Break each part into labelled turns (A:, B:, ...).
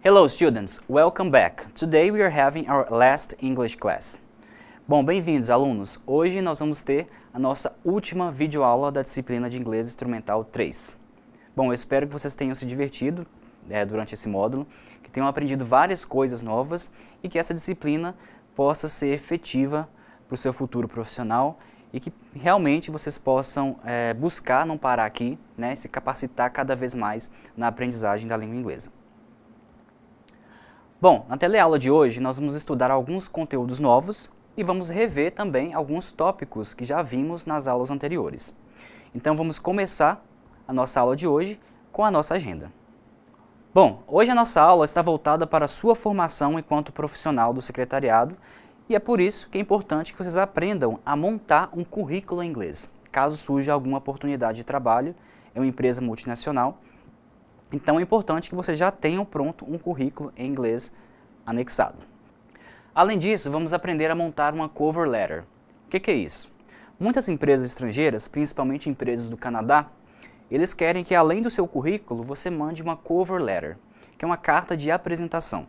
A: Hello students, welcome back. Today we are having our last English class. Bom, bem-vindos alunos. Hoje nós vamos ter a nossa última videoaula da disciplina de Inglês Instrumental 3. Bom, eu espero que vocês tenham se divertido durante esse módulo, que tenham aprendido várias coisas novas e que essa disciplina possa ser efetiva para o seu futuro profissional e que realmente vocês possam buscar não parar aqui, se capacitar cada vez mais na aprendizagem da língua inglesa. Bom, na teleaula de hoje nós vamos estudar alguns conteúdos novos e vamos rever também alguns tópicos que já vimos nas aulas anteriores. Então vamos começar a nossa aula de hoje com a nossa agenda. Bom, hoje a nossa aula está voltada para a sua formação enquanto profissional do secretariado e é por isso que é importante que vocês aprendam a montar um currículo em inglês, caso surja alguma oportunidade de trabalho em uma empresa multinacional. Então é importante que vocês já tenham pronto um currículo em inglês anexado. Além disso, vamos aprender a montar uma cover letter. O que é isso? Muitas empresas estrangeiras, principalmente empresas do Canadá, eles querem que além do seu currículo você mande uma cover letter, que é uma carta de apresentação,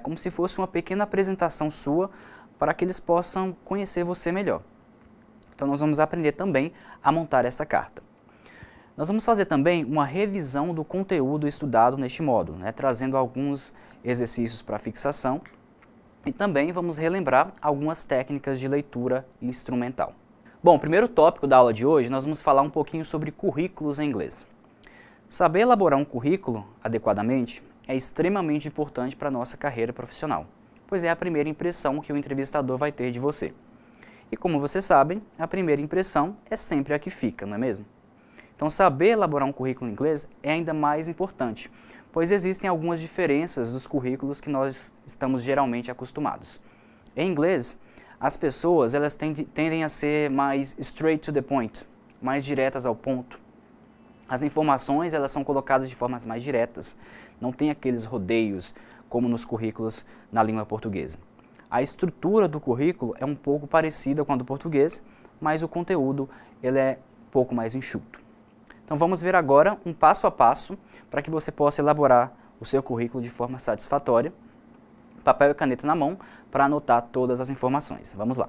A: como se fosse uma pequena apresentação sua para que eles possam conhecer você melhor. Então nós vamos aprender também a montar essa carta. Nós vamos fazer também uma revisão do conteúdo estudado neste módulo, trazendo alguns exercícios para fixação e também vamos relembrar algumas técnicas de leitura instrumental. Bom, o primeiro tópico da aula de hoje nós vamos falar um pouquinho sobre currículos em inglês. Saber elaborar um currículo adequadamente é extremamente importante para a nossa carreira profissional, pois é a primeira impressão que o entrevistador vai ter de você. E como vocês sabem, a primeira impressão é sempre a que fica, não é mesmo? Então, saber elaborar um currículo em inglês é ainda mais importante, pois existem algumas diferenças dos currículos que nós estamos geralmente acostumados. Em inglês, as pessoas elas tendem a ser mais straight to the point, mais diretas ao ponto. As informações elas são colocadas de formas mais diretas, não tem aqueles rodeios como nos currículos na língua portuguesa. A estrutura do currículo é um pouco parecida com a do português, mas o conteúdo ele é um pouco mais enxuto. Então vamos ver agora um passo a passo para que você possa elaborar o seu currículo de forma satisfatória, papel e caneta na mão para anotar todas as informações. Vamos lá.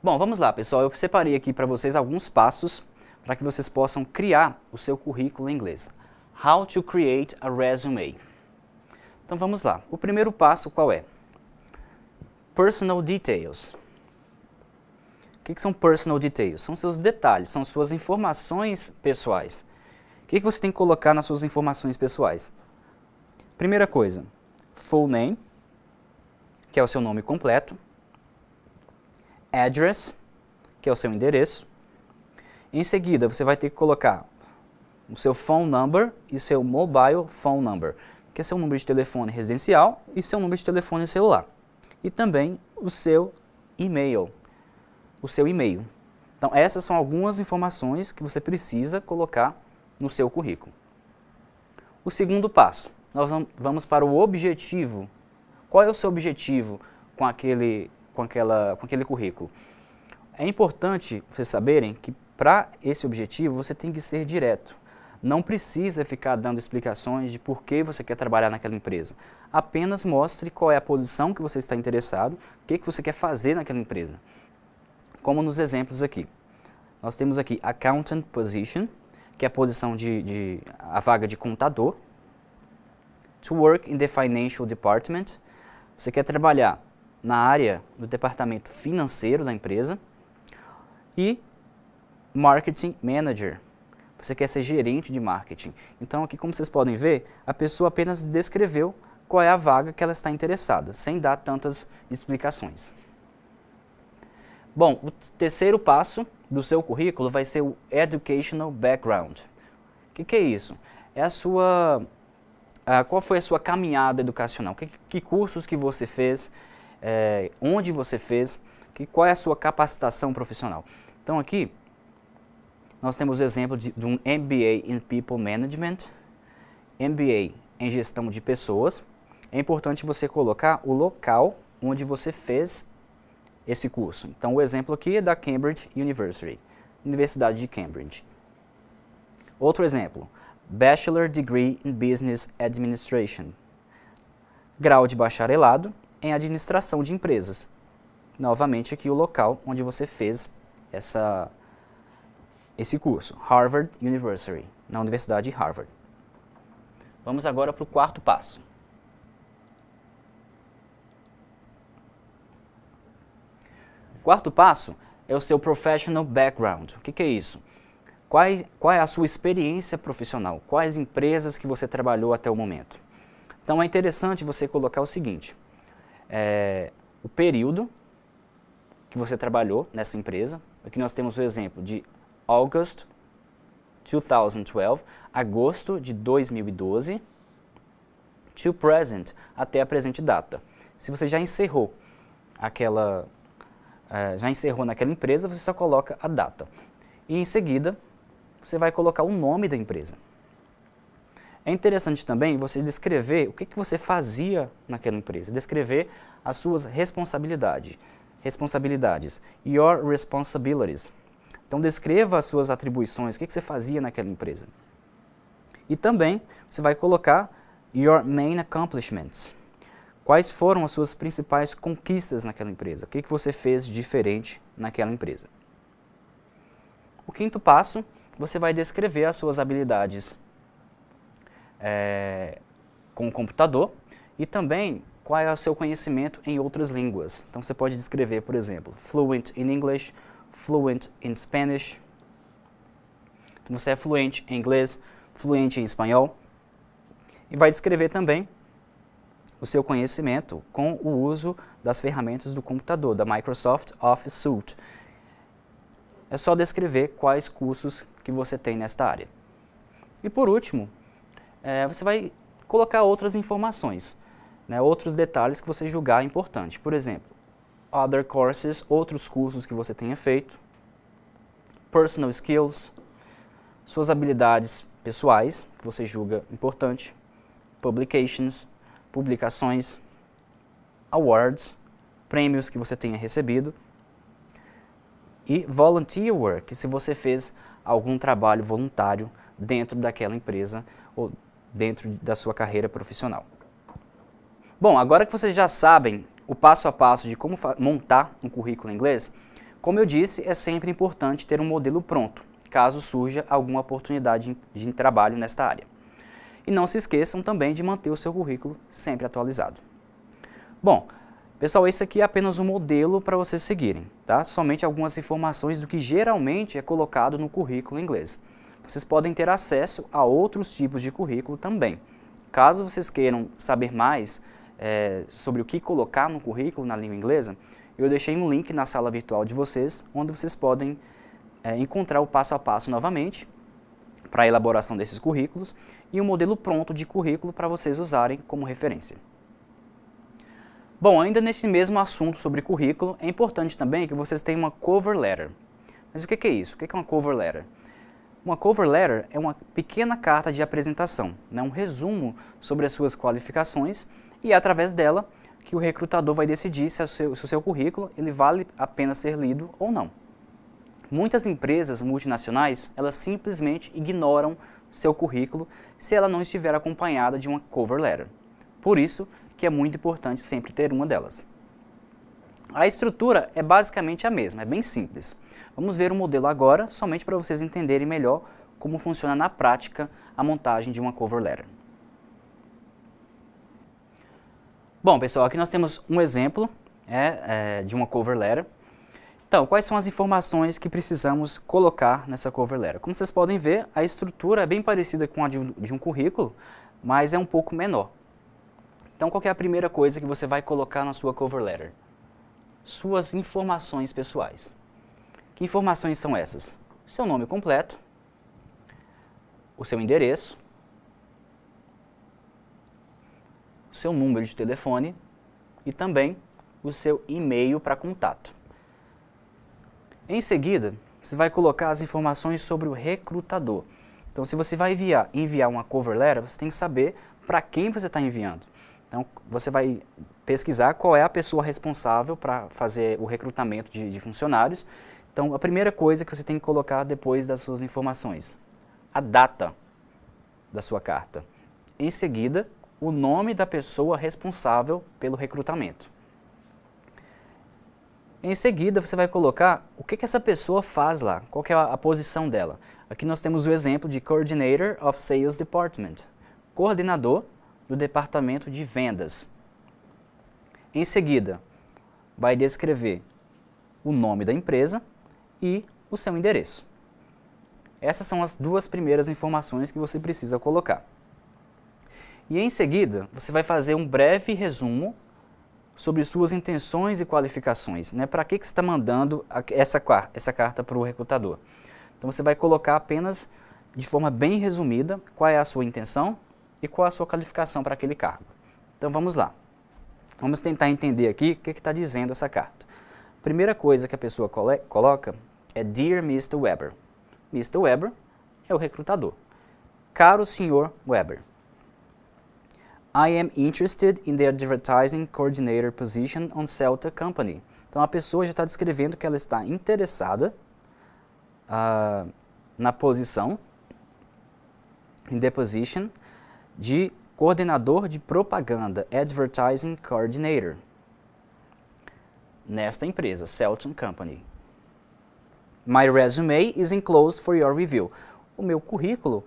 A: Bom, vamos lá pessoal, eu separei aqui para vocês alguns passos para que vocês possam criar o seu currículo em inglês. How to create a resume. Então vamos lá, o primeiro passo qual é? Personal details. O que são personal details? São seus detalhes, são suas informações pessoais. O que você tem que colocar nas suas informações pessoais? Primeira coisa, full name, que é o seu nome completo. Address, que é o seu endereço. Em seguida, você vai ter que colocar o seu phone number e seu mobile phone number, que é seu número de telefone residencial e seu número de telefone celular. E também o seu e-mail. O seu e-mail. Então, essas são algumas informações que você precisa colocar no seu currículo. O segundo passo, nós vamos para o objetivo. Qual é o seu objetivo com aquele currículo? É importante vocês saberem que para esse objetivo você tem que ser direto. Não precisa ficar dando explicações de por que você quer trabalhar naquela empresa. Apenas mostre qual é a posição que você está interessado, o que você quer fazer naquela empresa. Como nos exemplos aqui. Nós temos aqui Accountant Position, que é a posição a vaga de contador. To work in the Financial Department, você quer trabalhar na área do departamento financeiro da empresa. E Marketing Manager, você quer ser gerente de marketing. Então aqui, como vocês podem ver, a pessoa apenas descreveu qual é a vaga que ela está interessada, sem dar tantas explicações. Bom, o terceiro passo do seu currículo vai ser o Educational Background. O que é isso? É a sua... qual foi a sua caminhada educacional? Que cursos que você fez? Onde você fez? Qual é a sua capacitação profissional? Então aqui, nós temos o exemplo de um MBA in People Management, MBA em Gestão de Pessoas. É importante você colocar o local onde você fez esse curso. Então, o exemplo aqui é da Cambridge University, Universidade de Cambridge. Outro exemplo, Bachelor Degree in Business Administration. grau de bacharelado em administração de empresas. Novamente aqui o local onde você fez esse curso, Harvard University, na Universidade de Harvard. Vamos agora para o quarto passo. O quarto passo é o seu professional background. O que é isso? Qual é a sua experiência profissional? Quais empresas que você trabalhou até o momento? Então é interessante você colocar o seguinte, o período que você trabalhou nessa empresa. Aqui nós temos o exemplo de August 2012, agosto de 2012, to present, até a presente data. Se você já encerrou naquela empresa, você só coloca a data. E em seguida, você vai colocar o nome da empresa. É interessante também você descrever o que você fazia naquela empresa, descrever as suas responsabilidades, your responsibilities. Então descreva as suas atribuições, o que você fazia naquela empresa. E também você vai colocar your main accomplishments. Quais foram as suas principais conquistas naquela empresa? O que você fez diferente naquela empresa? O quinto passo, você vai descrever as suas habilidades com o computador e também qual é o seu conhecimento em outras línguas. Então você pode descrever, por exemplo, fluent in English, fluent in Spanish. Então você é fluente em inglês, fluente em espanhol. E vai descrever também o seu conhecimento com o uso das ferramentas do computador, da Microsoft Office Suite. É só descrever quais cursos que você tem nesta área. E por último, você vai colocar outras informações, outros detalhes que você julgar importante. Por exemplo, other courses, outros cursos que você tenha feito, personal skills, suas habilidades pessoais, que você julga importante, publications, publicações, awards, prêmios que você tenha recebido, e volunteer work, se você fez algum trabalho voluntário dentro daquela empresa ou dentro da sua carreira profissional. Bom, agora que vocês já sabem o passo a passo de como montar um currículo em inglês, como eu disse, é sempre importante ter um modelo pronto, caso surja alguma oportunidade de trabalho nesta área. E não se esqueçam também de manter o seu currículo sempre atualizado. Bom, pessoal, esse aqui é apenas um modelo para vocês seguirem, tá? Somente algumas informações do que geralmente é colocado no currículo em inglês. Vocês podem ter acesso a outros tipos de currículo também. Caso vocês queiram saber mais sobre o que colocar no currículo na língua inglesa, eu deixei um link na sala virtual de vocês, onde vocês podem encontrar o passo a passo novamente para a elaboração desses currículos e um modelo pronto de currículo para vocês usarem como referência. Bom, ainda nesse mesmo assunto sobre currículo, é importante também que vocês tenham uma cover letter. Mas o que é isso? O que é uma cover letter? Uma cover letter é uma pequena carta de apresentação, um resumo sobre as suas qualificações, e é através dela que o recrutador vai decidir se o seu currículo ele vale a pena ser lido ou não. Muitas empresas multinacionais, elas simplesmente ignoram seu currículo se ela não estiver acompanhada de uma cover letter. Por isso que é muito importante sempre ter uma delas. A estrutura é basicamente a mesma, é bem simples. Vamos ver um modelo agora, somente para vocês entenderem melhor como funciona na prática a montagem de uma cover letter. Bom, pessoal, aqui nós temos um exemplo de uma cover letter. Então, quais são as informações que precisamos colocar nessa cover letter? Como vocês podem ver, a estrutura é bem parecida com a de um currículo, mas é um pouco menor. Então, qual que é a primeira coisa que você vai colocar na sua cover letter? Suas informações pessoais. Que informações são essas? Seu nome completo, o seu endereço, o seu número de telefone e também o seu e-mail para contato. Em seguida, você vai colocar as informações sobre o recrutador. Então, se você vai enviar uma cover letter, você tem que saber para quem você está enviando. Então, você vai pesquisar qual é a pessoa responsável para fazer o recrutamento de funcionários. Então, a primeira coisa que você tem que colocar depois das suas informações, a data da sua carta. Em seguida, o nome da pessoa responsável pelo recrutamento. Em seguida, você vai colocar o que essa pessoa faz lá, qual que é a posição dela. Aqui nós temos o exemplo de Coordinator of Sales Department, coordenador do departamento de vendas. Em seguida, vai descrever o nome da empresa e o seu endereço. Essas são as duas primeiras informações que você precisa colocar. E em seguida, você vai fazer um breve resumo sobre suas intenções e qualificações, né? Para que você está mandando essa carta para o recrutador? Então você vai colocar apenas, de forma bem resumida, qual é a sua intenção e qual é a sua qualificação para aquele cargo. Então vamos lá. Vamos tentar entender aqui o que está dizendo essa carta. A primeira coisa que a pessoa coloca é Dear Mr. Weber. Mr. Weber é o recrutador. Caro Sr. Weber. I am interested in the advertising coordinator position on Celta Company. Então a pessoa já está descrevendo que ela está interessada na posição, in the position, de coordenador de propaganda, advertising coordinator, nesta empresa, Celta Company. My resume is enclosed for your review. O meu currículo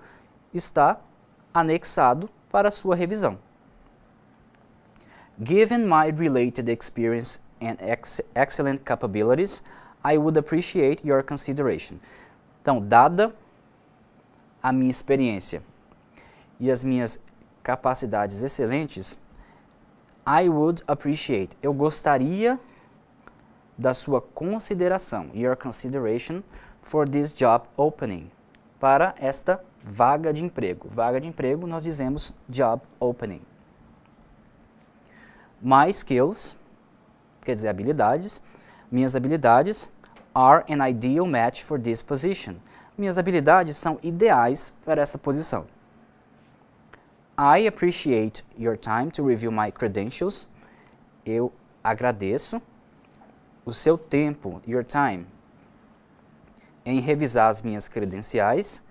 A: está anexado para a sua revisão. Given my related experience and excellent capabilities, I would appreciate your consideration. Então, dada a minha experiência e as minhas capacidades excelentes, I would appreciate, eu gostaria da sua consideração, your consideration for this job opening, para esta vaga de emprego. Vaga de emprego, nós dizemos job opening. My skills, quer dizer, habilidades, minhas habilidades are an ideal match for this position. Minhas habilidades são ideais para essa posição. I appreciate your time to review my credentials. Eu agradeço o seu tempo, your time, em revisar as minhas credenciais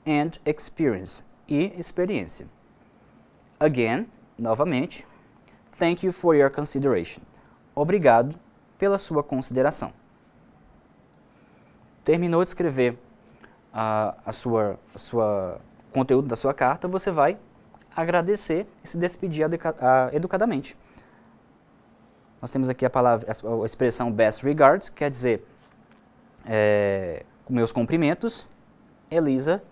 A: and experience, e experiência. Again, novamente, thank you for your consideration. Obrigado pela sua consideração. Terminou de escrever o conteúdo da sua carta, você vai agradecer e se despedir educadamente. Nós temos aqui a expressão best regards, que quer dizer meus cumprimentos, Elisa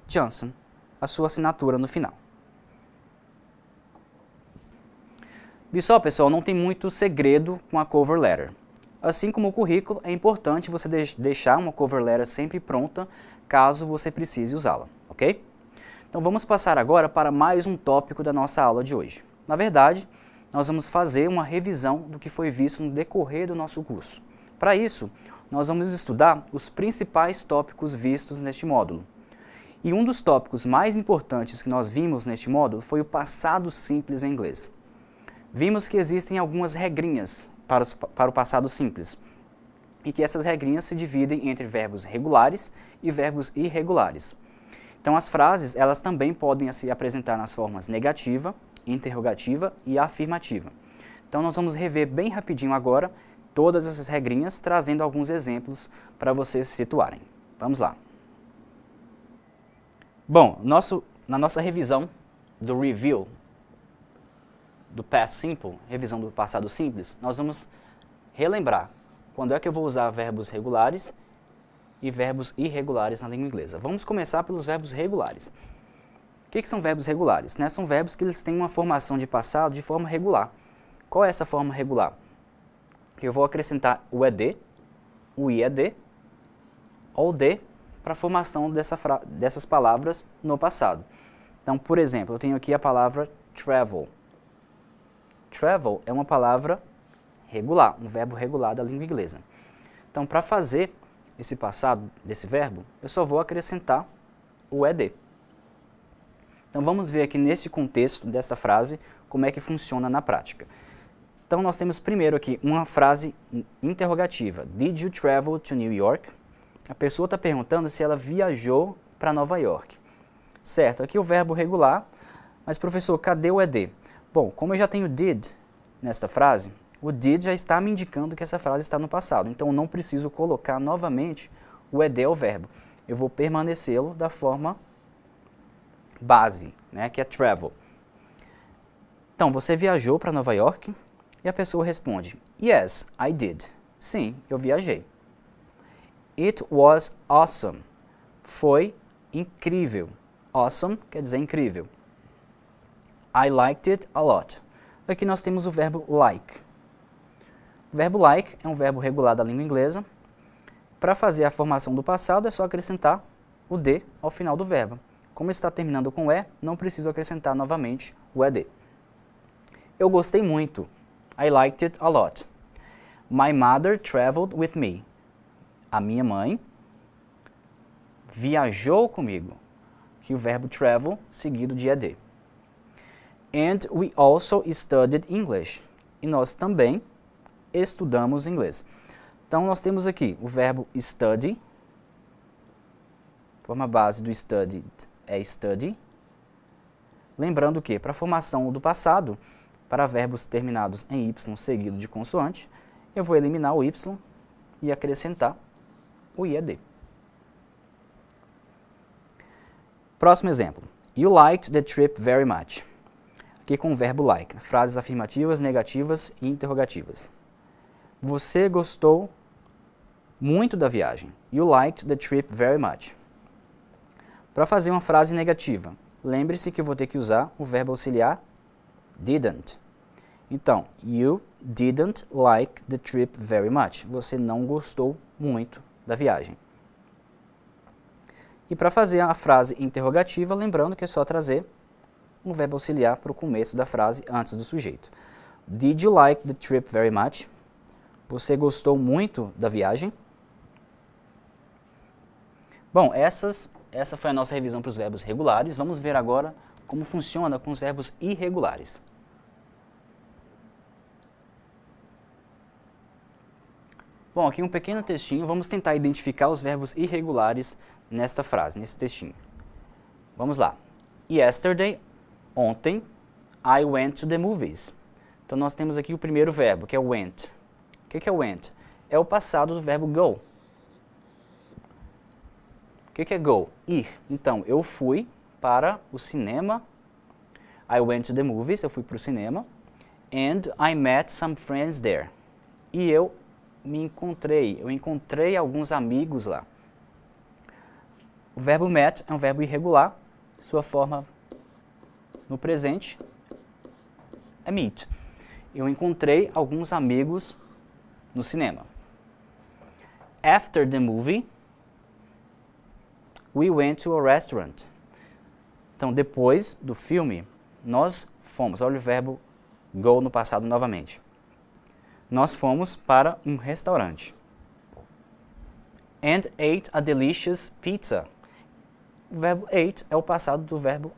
A: Johnson, a sua assinatura no final. E só, pessoal, não tem muito segredo com a cover letter. Assim como o currículo, é importante você deixar uma cover letter sempre pronta, caso você precise usá-la, ok? Então vamos passar agora para mais um tópico da nossa aula de hoje. Na verdade, nós vamos fazer uma revisão do que foi visto no decorrer do nosso curso. Para isso, nós vamos estudar os principais tópicos vistos neste módulo. E um dos tópicos mais importantes que nós vimos neste módulo foi o passado simples em inglês. Vimos que existem algumas regrinhas para o passado simples e que essas regrinhas se dividem entre verbos regulares e verbos irregulares. Então as frases, elas também podem se apresentar nas formas negativa, interrogativa e afirmativa. Então nós vamos rever bem rapidinho agora todas essas regrinhas, trazendo alguns exemplos para vocês se situarem. Vamos lá. Bom, na nossa revisão do review do past simple, revisão do passado simples, nós vamos relembrar quando é que eu vou usar verbos regulares e verbos irregulares na língua inglesa. Vamos começar pelos verbos regulares. O que são verbos regulares? São verbos que eles têm uma formação de passado de forma regular. Qual é essa forma regular? Eu vou acrescentar o ED, o IED ou o D para a formação dessas palavras no passado. Então, por exemplo, eu tenho aqui a palavra travel. Travel é uma palavra regular, um verbo regular da língua inglesa. Então, para fazer esse passado desse verbo, eu só vou acrescentar o ED. Então, vamos ver aqui nesse contexto dessa frase como é que funciona na prática. Então, nós temos primeiro aqui uma frase interrogativa. Did you travel to New York? A pessoa está perguntando se ela viajou para Nova York. Certo, aqui o verbo regular, mas professor, cadê o ED? Bom, como eu já tenho did nesta frase, o did já está me indicando que essa frase está no passado, então eu não preciso colocar novamente o ed ao verbo. Eu vou permanecê-lo da forma base, né, que é travel. Então, você viajou para Nova York? E a pessoa responde, yes, I did. Sim, eu viajei. It was awesome. Foi incrível. Awesome quer dizer incrível. I liked it a lot. Aqui nós temos o verbo like. O verbo like é um verbo regular da língua inglesa. Para fazer a formação do passado é só acrescentar o D ao final do verbo. Como está terminando com E, não preciso acrescentar novamente o ED. Eu gostei muito. I liked it a lot. My mother traveled with me. A minha mãe viajou comigo. Aqui o verbo travel seguido de ED. And we also studied English. E nós também estudamos inglês. Então, nós temos aqui o verbo study. A forma base do studied é study. Lembrando que, para a formação do passado, para verbos terminados em Y seguido de consoante, eu vou eliminar o Y e acrescentar o IED. Próximo exemplo. You liked the trip very much. Aqui com o verbo like, frases afirmativas, negativas e interrogativas. Você gostou muito da viagem. You liked the trip very much. Para fazer uma frase negativa, lembre-se que eu vou ter que usar o verbo auxiliar didn't. Então, you didn't like the trip very much. Você não gostou muito da viagem. E para fazer a frase interrogativa, lembrando que é só trazer um verbo auxiliar para o começo da frase antes do sujeito. Did you like the trip very much? Você gostou muito da viagem? Bom, essa foi a nossa revisão para os verbos regulares. Vamos ver agora como funciona com os verbos irregulares. Bom, aqui um pequeno textinho. Vamos tentar identificar os verbos irregulares nesta frase, nesse textinho. Vamos lá. Yesterday, ontem, I went to the movies. Então, nós temos aqui o primeiro verbo, que é went. O que é went? É o passado do verbo go. O que é go? Ir. Então, eu fui para o cinema. I went to the movies, eu fui para o cinema. And I met some friends there. E eu encontrei alguns amigos lá. O verbo met é um verbo irregular. Sua forma no presente é meet. Eu encontrei alguns amigos no cinema. After the movie, we went to a restaurant. Então, depois do filme, nós fomos. Olha o verbo go no passado novamente. Nós fomos para um restaurante. And ate a delicious pizza. O verbo ate é o passado do verbo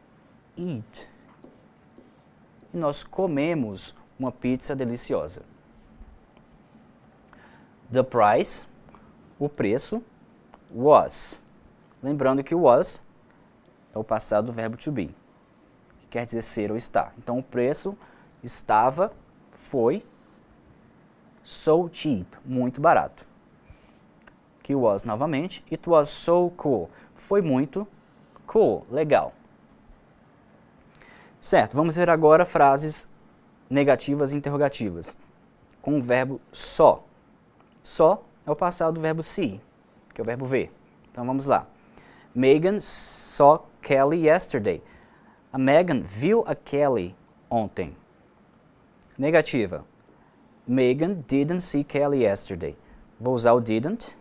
A: eat. E nós comemos uma pizza deliciosa. The price, o preço, was. Lembrando que o was é o passado do verbo to be, que quer dizer ser ou estar. Então, o preço estava, foi, so cheap, muito barato. Que was novamente, it was so cool. Foi muito cool, legal. Certo, vamos ver agora frases negativas e interrogativas. Com o verbo só. Só é o passado do verbo see, que é o verbo ver. Então vamos lá. Megan saw Kelly yesterday. A Megan viu a Kelly ontem. Negativa. Megan didn't see Kelly yesterday. Vou usar o didn't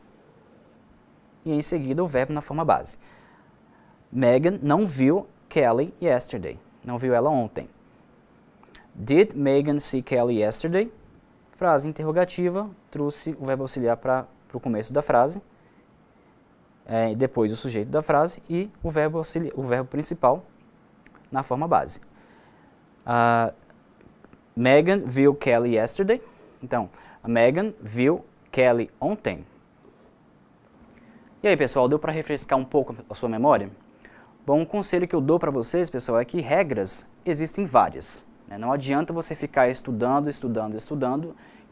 A: e em seguida o verbo na forma base. Megan não viu Kelly yesterday. Não viu ela ontem. Did Megan see Kelly yesterday? Frase interrogativa, trouxe o verbo auxiliar para o começo da frase, depois o sujeito da frase e o verbo principal na forma base. Megan viu Kelly yesterday. Então, a Megan viu Kelly ontem. E aí, pessoal, deu para refrescar um pouco a sua memória? Bom, um conselho que eu dou para vocês, pessoal, é que regras existem várias. né? Não adianta você ficar estudando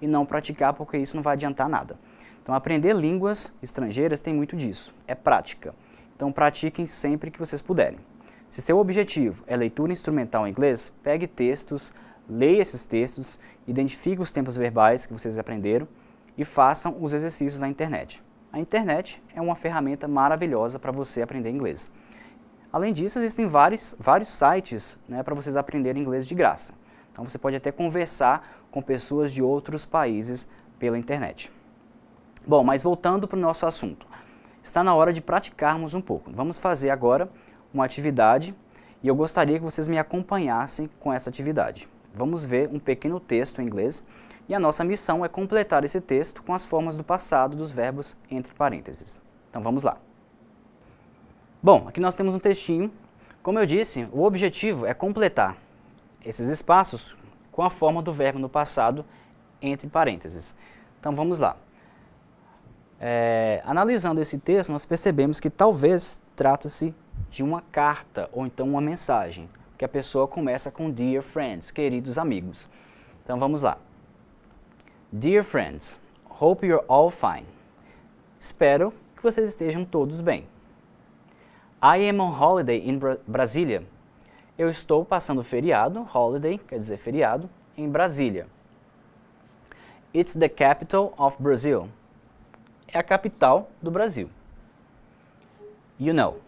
A: e não praticar, porque isso não vai adiantar nada. Então, aprender línguas estrangeiras tem muito disso, é prática. Então, pratiquem sempre que vocês puderem. Se seu objetivo é leitura instrumental em inglês, pegue textos, leia esses textos, identifique os tempos verbais que vocês aprenderam e façam os exercícios na internet. A internet é uma ferramenta maravilhosa para você aprender inglês. Além disso, existem vários sites, né, para vocês aprenderem inglês de graça. Então, você pode até conversar com pessoas de outros países pela internet. Bom, mas voltando para o nosso assunto. Está na hora de praticarmos um pouco. Vamos fazer agora uma atividade e eu gostaria que vocês me acompanhassem com essa atividade. Vamos ver um pequeno texto em inglês e a nossa missão é completar esse texto com as formas do passado dos verbos entre parênteses. Então vamos lá. Bom, aqui nós temos um textinho. Como eu disse, o objetivo é completar esses espaços com a forma do verbo no passado entre parênteses. Então vamos lá. Analisando esse texto, nós percebemos que talvez trata-se de uma carta ou então uma mensagem, que a pessoa começa com Dear Friends, queridos amigos. Então vamos lá. Dear Friends, hope you're all fine. Espero que vocês estejam todos bem. I am on holiday in Brasília. Eu estou passando feriado, holiday quer dizer feriado, em Brasília. It's the capital of Brazil. É a capital do Brasil. You know.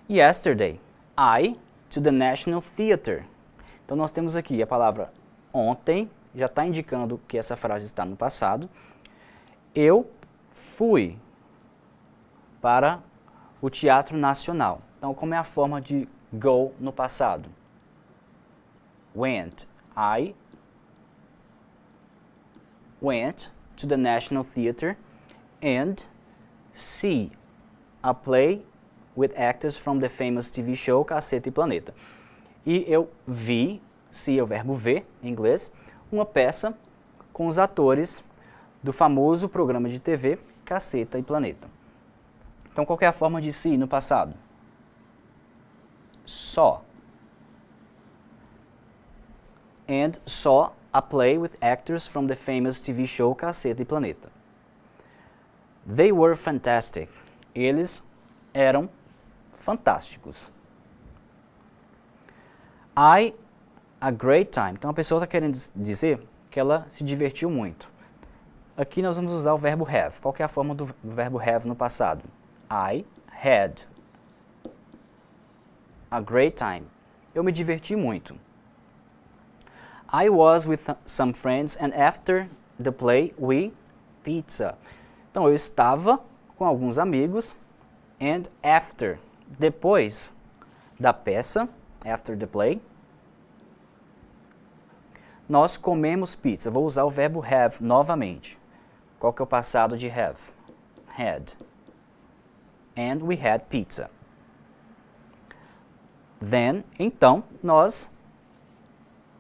A: Yesterday, I to the National Theatre. Então nós temos aqui a palavra ontem, já está indicando que essa frase está no passado. Eu fui para o Teatro Nacional. Então como é a forma de go no passado? Went. I went to the National Theatre and see a play with actors from the famous TV show Caceta e Planeta. E eu vi, see é o verbo ver em inglês, uma peça com os atores do famoso programa de TV Caceta e Planeta. Então qual que é a forma de see no passado? Saw. And saw a play with actors from the famous TV show Caceta e Planeta. They were fantastic. Eles eram fantásticos. I a great time. Então a pessoa está querendo dizer que ela se divertiu muito. Aqui nós vamos usar o verbo have. Qual que é a forma do verbo have no passado? I had a great time. Eu me diverti muito. I was with some friends and after the play we pizza. Então eu estava com alguns amigos and after, depois da peça, after the play, nós comemos pizza. Vou usar o verbo have novamente. Qual que é o passado de have? Had. And we had pizza. Then, então, nós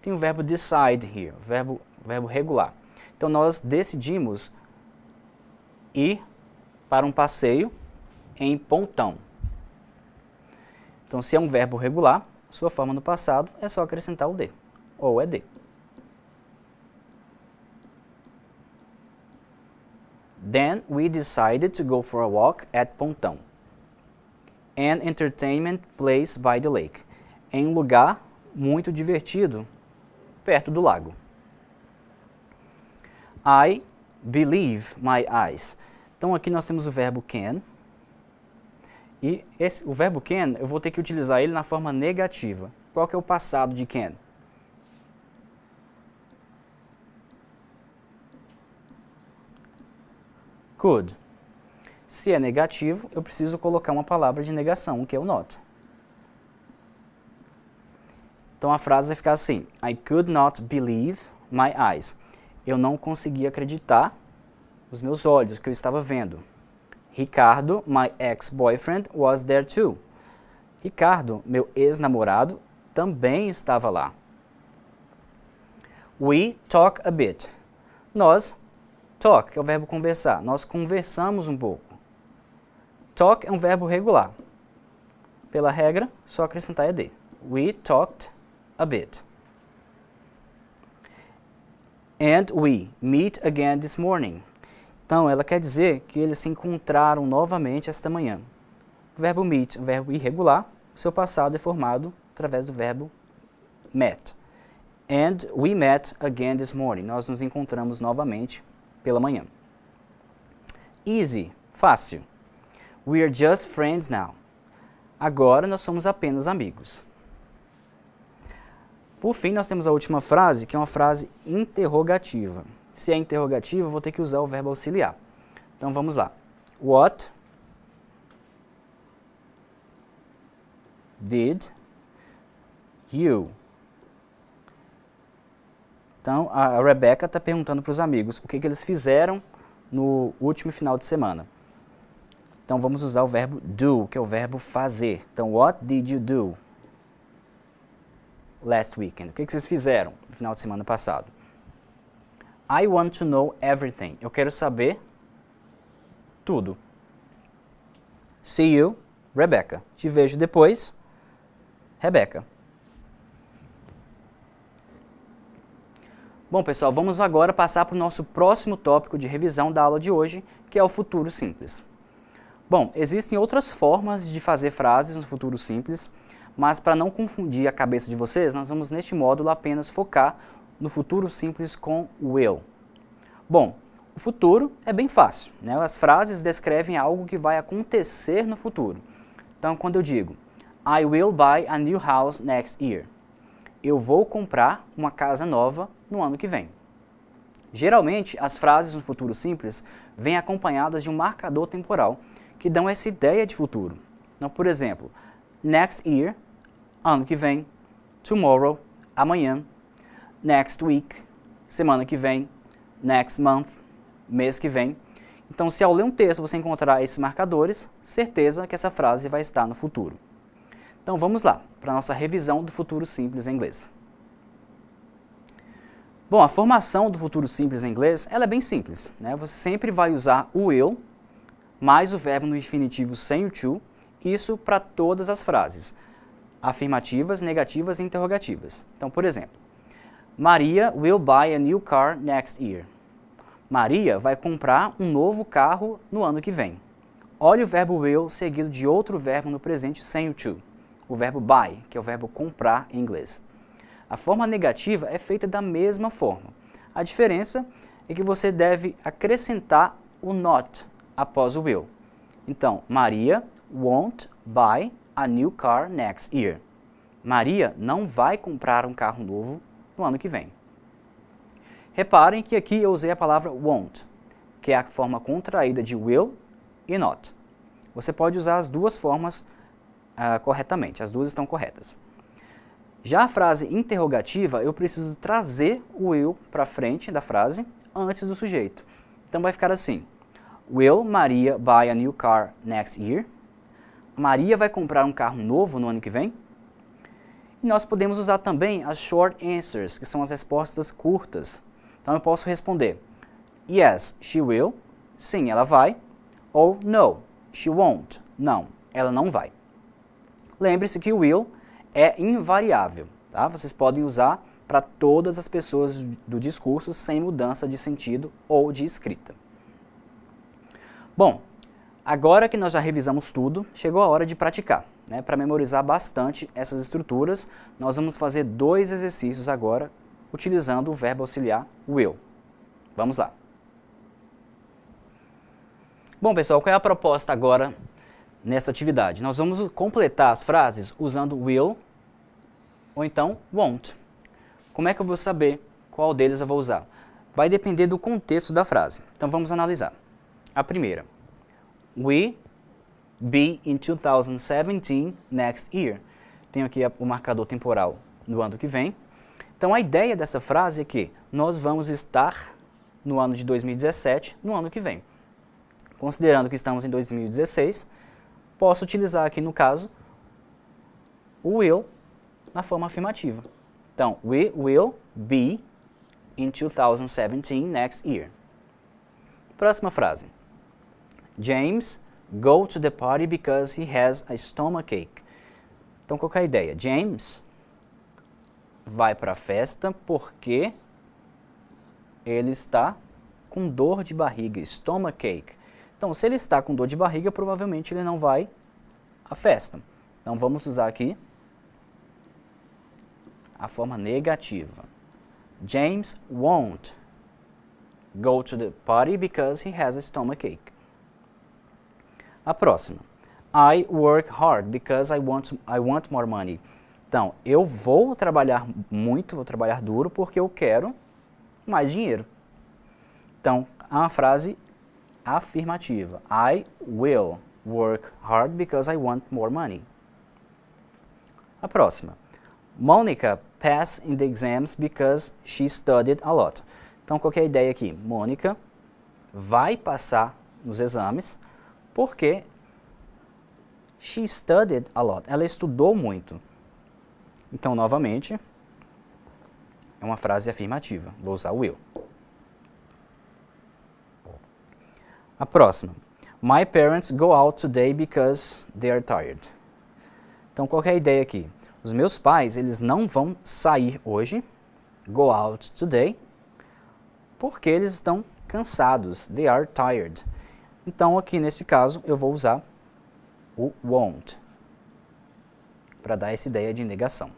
A: tem o verbo decide here, verbo regular. Então nós decidimos ir para um passeio em Pontão. Então se é um verbo regular, sua forma no passado é só acrescentar o de, ou é de. Then we decided to go for a walk at Pontão, an entertainment place by the lake, em um lugar muito divertido perto do lago. I believe my eyes. Então aqui nós temos o verbo can. E o verbo can, eu vou ter que utilizar ele na forma negativa. Qual que é o passado de can? Could. Se é negativo, eu preciso colocar uma palavra de negação, que é o not. Então a frase vai ficar assim: I could not believe my eyes. Eu não conseguia acreditar os meus olhos, o que eu estava vendo. Ricardo, my ex-boyfriend, was there too. Ricardo, meu ex-namorado, também estava lá. We talk a bit. Nós, talk, que é o verbo conversar, nós conversamos um pouco. Talk é um verbo regular. Pela regra, só acrescentar ed. We talked a bit. And we meet again this morning. Então, ela quer dizer que eles se encontraram novamente esta manhã. O verbo meet, um verbo irregular, seu passado é formado através do verbo met. And we met again this morning. Nós nos encontramos novamente pela manhã. Easy, fácil. We are just friends now. Agora nós somos apenas amigos. Por fim, nós temos a última frase, que é uma frase interrogativa. Se é interrogativa, eu vou ter que usar o verbo auxiliar. Então vamos lá. What did you? Então, a Rebecca está perguntando para os amigos o que eles fizeram no último final de semana. Então, vamos usar o verbo do, que é o verbo fazer. Então, what did you do last weekend? O que vocês fizeram no final de semana passado? I want to know everything. Eu quero saber tudo. See you, Rebecca. Te vejo depois, Rebecca. Bom, pessoal, vamos agora passar para o nosso próximo tópico de revisão da aula de hoje, que é o futuro simples. Bom, existem outras formas de fazer frases no futuro simples, mas para não confundir a cabeça de vocês, nós vamos neste módulo apenas focar no futuro simples com will. Bom, o futuro é bem fácil, né? As frases descrevem algo que vai acontecer no futuro. Então, quando eu digo, I will buy a new house next year, eu vou comprar uma casa nova no ano que vem. Geralmente, as frases no futuro simples vêm acompanhadas de um marcador temporal que dão essa ideia de futuro. Então, por exemplo, next year, ano que vem, tomorrow, amanhã, next week, semana que vem, next month, mês que vem. Então, se ao ler um texto você encontrar esses marcadores, certeza que essa frase vai estar no futuro. Então, vamos lá, para a nossa revisão do futuro simples em inglês. Bom, a formação do futuro simples em inglês, ela é bem simples, né? Você sempre vai usar o will, mais o verbo no infinitivo sem o to, isso para todas as frases, afirmativas, negativas e interrogativas. Então, por exemplo, Maria will buy a new car next year. Maria vai comprar um novo carro no ano que vem. Olhe o verbo will seguido de outro verbo no presente sem o to. O verbo buy, que é o verbo comprar em inglês. A forma negativa é feita da mesma forma. A diferença é que você deve acrescentar o not após o will. Então, Maria won't buy a new car next year. Maria não vai comprar um carro novo no ano que vem. Reparem que aqui eu usei a palavra won't, que é a forma contraída de will e not. Você pode usar as duas formas corretamente, as duas estão corretas. Já a frase interrogativa, eu preciso trazer o will para frente da frase antes do sujeito. Então vai ficar assim, Will Maria buy a new car next year? Maria vai comprar um carro novo no ano que vem? E nós podemos usar também as short answers, que são as respostas curtas. Então eu posso responder, yes, she will, sim, ela vai, ou no, she won't, não, ela não vai. Lembre-se que o will é invariável, tá? Vocês podem usar para todas as pessoas do discurso sem mudança de sentido ou de escrita. Bom, agora que nós já revisamos tudo, chegou a hora de praticar. Né? Para memorizar bastante essas estruturas, nós vamos fazer 2 exercícios agora, utilizando o verbo auxiliar will. Vamos lá. Bom, pessoal, qual é a proposta agora nessa atividade? Nós vamos completar as frases usando will ou então won't. Como é que eu vou saber qual deles eu vou usar? Vai depender do contexto da frase. Então vamos analisar. A primeira, we be in 2017 next year. Tenho aqui o marcador temporal no ano que vem. Então a ideia dessa frase é que nós vamos estar no ano de 2017 no ano que vem. Considerando que estamos em 2016, posso utilizar aqui no caso o will na forma afirmativa. Então, we will be in 2017 next year. Próxima frase. James go to the party because he has a stomachache. Então, qual que é a ideia? James vai para a festa porque ele está com dor de barriga, stomachache. Então, se ele está com dor de barriga, provavelmente ele não vai à festa. Então, vamos usar aqui a forma negativa. James won't go to the party because he has a stomachache. A próxima. I work hard because I want more money. Então, eu vou trabalhar muito, vou trabalhar duro porque eu quero mais dinheiro. Então, é uma frase afirmativa. I will work hard because I want more money. A próxima. Monica passed in the exams because she studied a lot. Então, qual que é a ideia aqui? Mônica vai passar nos exames porque she studied a lot. Ela estudou muito. Então, novamente, é uma frase afirmativa. Vou usar will. A próxima. My parents go out today because they are tired. Então, qual que é a ideia aqui? Os meus pais, eles não vão sair hoje, go out today, porque eles estão cansados. They are tired. Então, aqui nesse caso, eu vou usar o won't, para dar essa ideia de negação.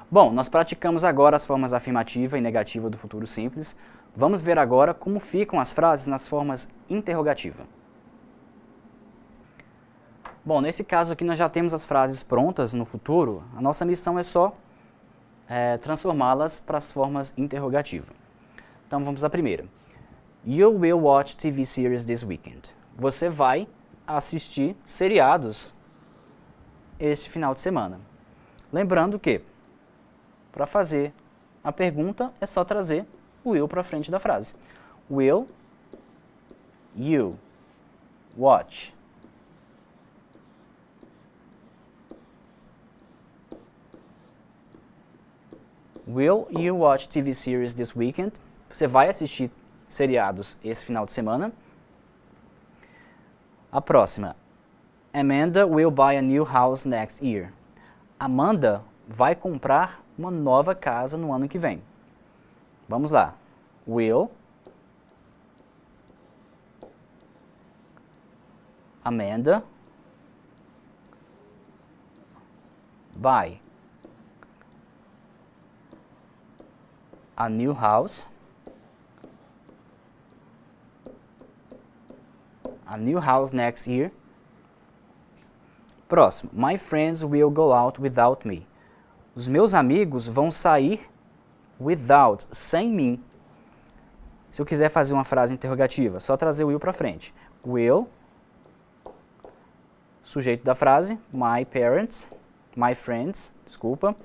A: Bom, nós praticamos agora as formas afirmativa e negativa do futuro simples. Vamos ver agora como ficam as frases nas formas interrogativa. Bom, nesse caso aqui nós já temos as frases prontas no futuro. A nossa missão é só transformá-las para as formas interrogativa. Então vamos à primeira. You will watch TV series this weekend. Você vai assistir seriados este final de semana. Lembrando que, para fazer a pergunta, é só trazer o will para frente da frase. Will you watch Will you watch TV series this weekend? Você vai assistir seriados esse final de semana. A próxima. Amanda will buy a new house next year. Amanda vai comprar uma nova casa no ano que vem. Vamos lá. Will Amanda buy a new house next year. Próximo. My friends will go out without me. Os meus amigos vão sair without, sem mim. Se eu quiser fazer uma frase interrogativa, só trazer o will para frente. Will, sujeito da frase, my friends, desculpa.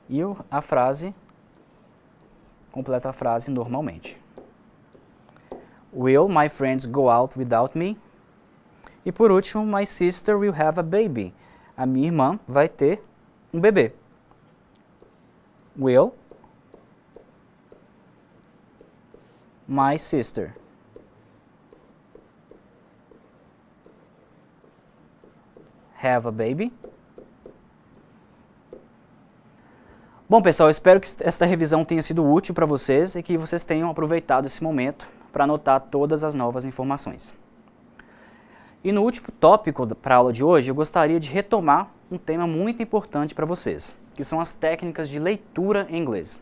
A: E a frase, completa a frase normalmente. Will my friends go out without me? E por último, my sister will have a baby. A minha irmã vai ter um bebê. Will my sister have a baby? Bom, pessoal, espero que esta revisão tenha sido útil para vocês e que vocês tenham aproveitado esse momento para anotar todas as novas informações. E no último tópico para a aula de hoje, eu gostaria de retomar um tema muito importante para vocês, que são as técnicas de leitura em inglês.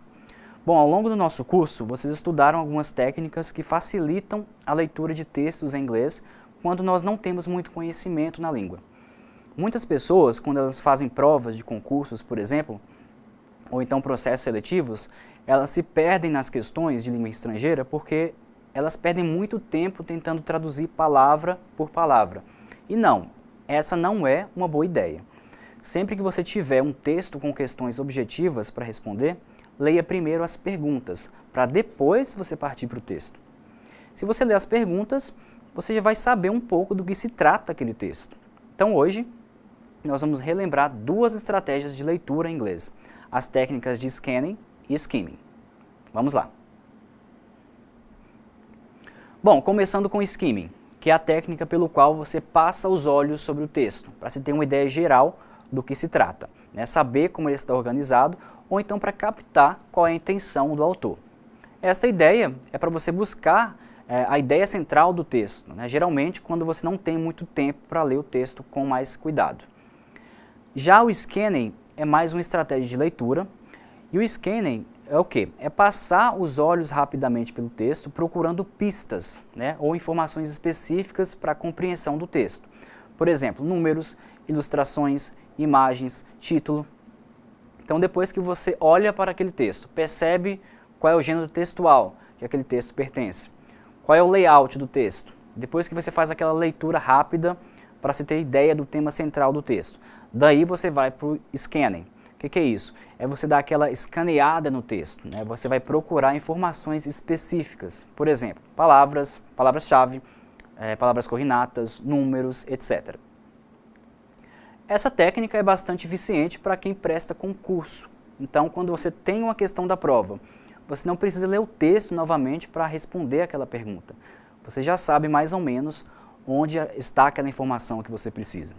A: Bom, ao longo do nosso curso, vocês estudaram algumas técnicas que facilitam a leitura de textos em inglês quando nós não temos muito conhecimento na língua. Muitas pessoas, quando elas fazem provas de concursos, por exemplo, ou então processos seletivos, elas se perdem nas questões de língua estrangeira porque elas perdem muito tempo tentando traduzir palavra por palavra. E não, essa não é uma boa ideia. Sempre que você tiver um texto com questões objetivas para responder, leia primeiro as perguntas, para depois você partir para o texto. Se você ler as perguntas, você já vai saber um pouco do que se trata aquele texto. Então hoje, nós vamos relembrar duas estratégias de leitura em inglês, as técnicas de scanning e skimming. Vamos lá. Bom, começando com skimming. que é a técnica pelo qual você passa os olhos sobre o texto, para se ter uma ideia geral do que se trata, né? Saber como ele está organizado, ou então para captar qual é a intenção do autor. Esta ideia é para você buscar a ideia central do texto, né? Geralmente quando você não tem muito tempo para ler o texto com mais cuidado. Já o scanning é mais uma estratégia de leitura, e o scanning é o quê? É passar os olhos rapidamente pelo texto procurando pistas, né? Ou informações específicas para a compreensão do texto. Por exemplo, números, ilustrações, imagens, título. Então depois que você olha para aquele texto, percebe qual é o gênero textual que aquele texto pertence, qual é o layout do texto. Depois que você faz aquela leitura rápida para se ter ideia do tema central do texto. Daí você vai para o scanning. O que é isso? É você dar aquela escaneada no texto, né? Você vai procurar informações específicas, por exemplo, palavras-chave, palavras cognatas, números, etc. Essa técnica é bastante eficiente para quem presta concurso. Então, quando você tem uma questão da prova, você não precisa ler o texto novamente para responder aquela pergunta. Você já sabe mais ou menos onde está aquela informação que você precisa.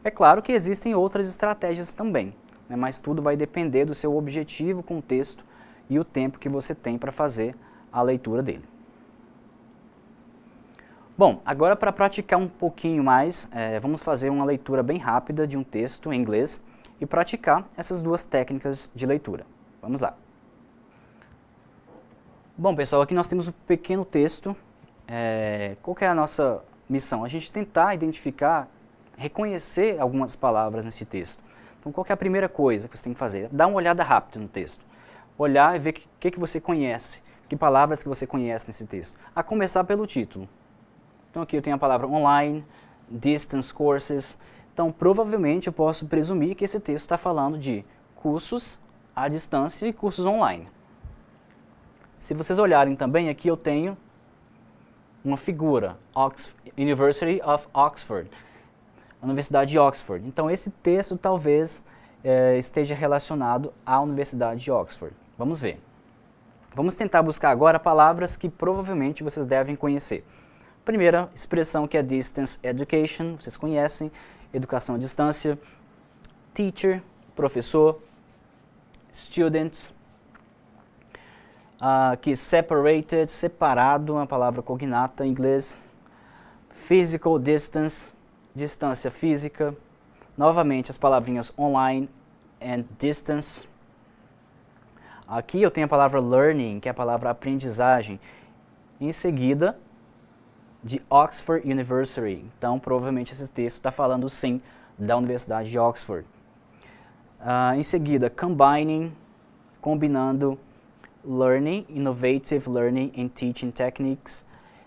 A: É claro que existem outras estratégias também, né, mas tudo vai depender do seu objetivo com o texto e o tempo que você tem para fazer a leitura dele. Bom, agora para praticar um pouquinho mais, vamos fazer uma leitura bem rápida de um texto em inglês e praticar essas duas técnicas de leitura. Vamos lá. Bom, pessoal, aqui nós temos um pequeno texto. Qual que é a nossa missão? A gente tentar identificar, reconhecer algumas palavras nesse texto. Então, qual que é a primeira coisa que você tem que fazer? Dar uma olhada rápida no texto. Olhar e ver o que você conhece, que palavras que você conhece nesse texto. A começar pelo título. Então, aqui eu tenho a palavra online, distance courses. Então, provavelmente eu posso presumir que esse texto está falando de cursos à distância e cursos online. Se vocês olharem também, aqui eu tenho uma figura, University of Oxford, a Universidade de Oxford. Então esse texto talvez esteja relacionado à Universidade de Oxford. Vamos ver. Vamos tentar buscar agora palavras que provavelmente vocês devem conhecer. Primeira expressão que é Distance Education, vocês conhecem, educação à distância. Teacher, professor. Student. Aqui, separated, separado, uma palavra cognata em inglês. Physical distance, distância física. Novamente as palavrinhas online and distance. Aqui eu tenho a palavra learning, que é a palavra aprendizagem. Em seguida, de Oxford University. Então, provavelmente esse texto está falando sim da Universidade de Oxford. Em seguida, combining, combinando. Learning, Innovative Learning and Teaching Techniques.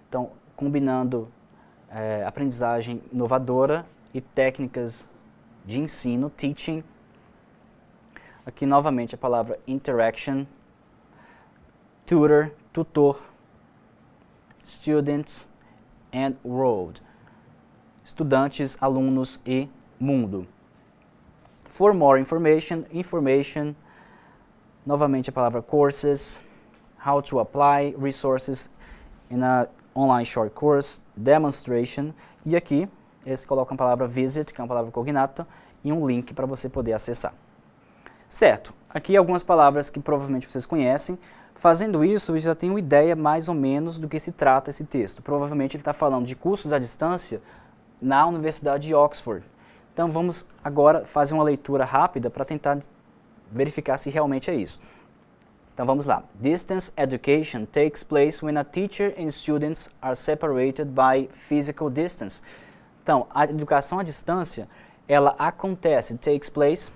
A: Então, combinando aprendizagem inovadora e técnicas de ensino, teaching. Aqui, novamente, a palavra interaction. Tutor, tutor. Students and world. Estudantes, alunos e mundo. For more information, information. Novamente a palavra courses, how to apply resources in a online short course, demonstration, e aqui eles colocam a palavra visit, que é uma palavra cognata, e um link para você poder acessar. Certo, aqui algumas palavras que provavelmente vocês conhecem. Fazendo isso, você já tem uma ideia mais ou menos do que se trata esse texto. Provavelmente ele está falando de cursos à distância na Universidade de Oxford. Então vamos agora fazer uma leitura rápida para tentar verificar se realmente é isso. Então vamos lá. Distance education takes place when a teacher and students are separated by physical distance. Então, a educação à distância, ela acontece, takes place,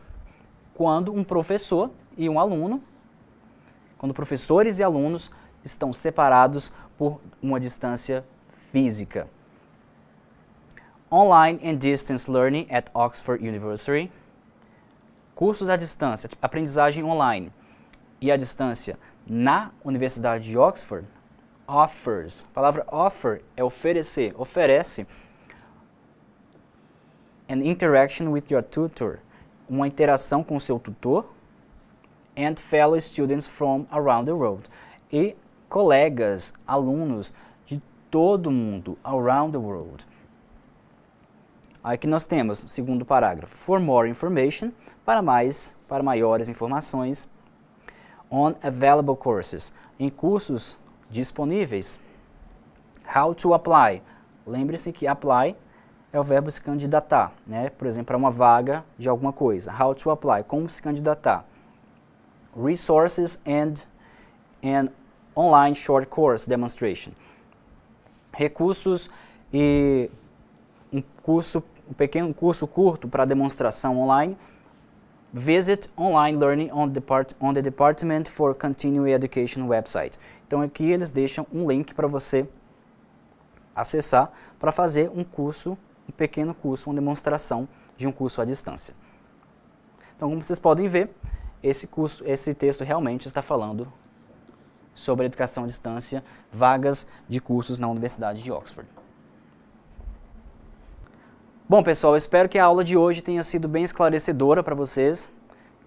A: quando um professor e um aluno, quando professores e alunos estão separados por uma distância física. Online and distance learning at Oxford University. Cursos à distância, aprendizagem online e à distância na Universidade de Oxford, offers. A palavra offer é oferecer, oferece an interaction with your tutor, uma interação com o seu tutor, and fellow students from around the world, e colegas, alunos de todo mundo, around the world. Aqui nós temos, segundo parágrafo, for more information, para maiores informações, on available courses, em cursos disponíveis. How to apply, lembre-se que apply é o verbo se candidatar, né? Por exemplo, para uma vaga de alguma coisa. How to apply, como se candidatar. Resources and an online short course demonstration. Recursos e um pequeno curso curto para demonstração online. Visit online learning on the Department for Continuing Education website. Então aqui eles deixam um link para você acessar para fazer um pequeno curso, uma demonstração de um curso à distância. Então, como vocês podem ver, esse texto realmente está falando sobre educação à distância, vagas de cursos na Universidade de Oxford. Bom, pessoal, eu espero que a aula de hoje tenha sido bem esclarecedora para vocês,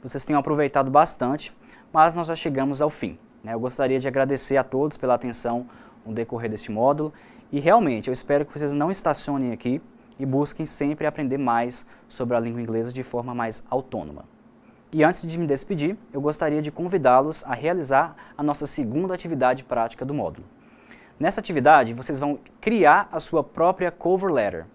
A: que vocês tenham aproveitado bastante, mas nós já chegamos ao fim, né? Eu gostaria de agradecer a todos pela atenção no decorrer deste módulo e realmente eu espero que vocês não estacionem aqui e busquem sempre aprender mais sobre a língua inglesa de forma mais autônoma. E antes de me despedir, eu gostaria de convidá-los a realizar a nossa segunda atividade prática do módulo. Nessa atividade, vocês vão criar a sua própria cover letter.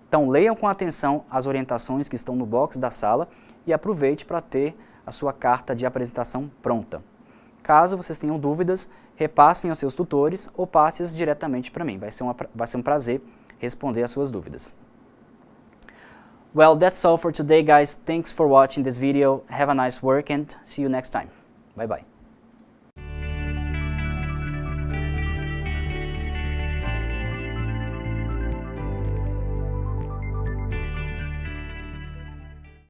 A: Então, leiam com atenção as orientações que estão no box da sala e aproveite para ter a sua carta de apresentação pronta. Caso vocês tenham dúvidas, repassem aos seus tutores ou passe-as diretamente para mim. Vai ser um prazer responder as suas dúvidas. Well, that's all for today, guys. Thanks for watching this video. Have a nice work and see you next time. Bye bye.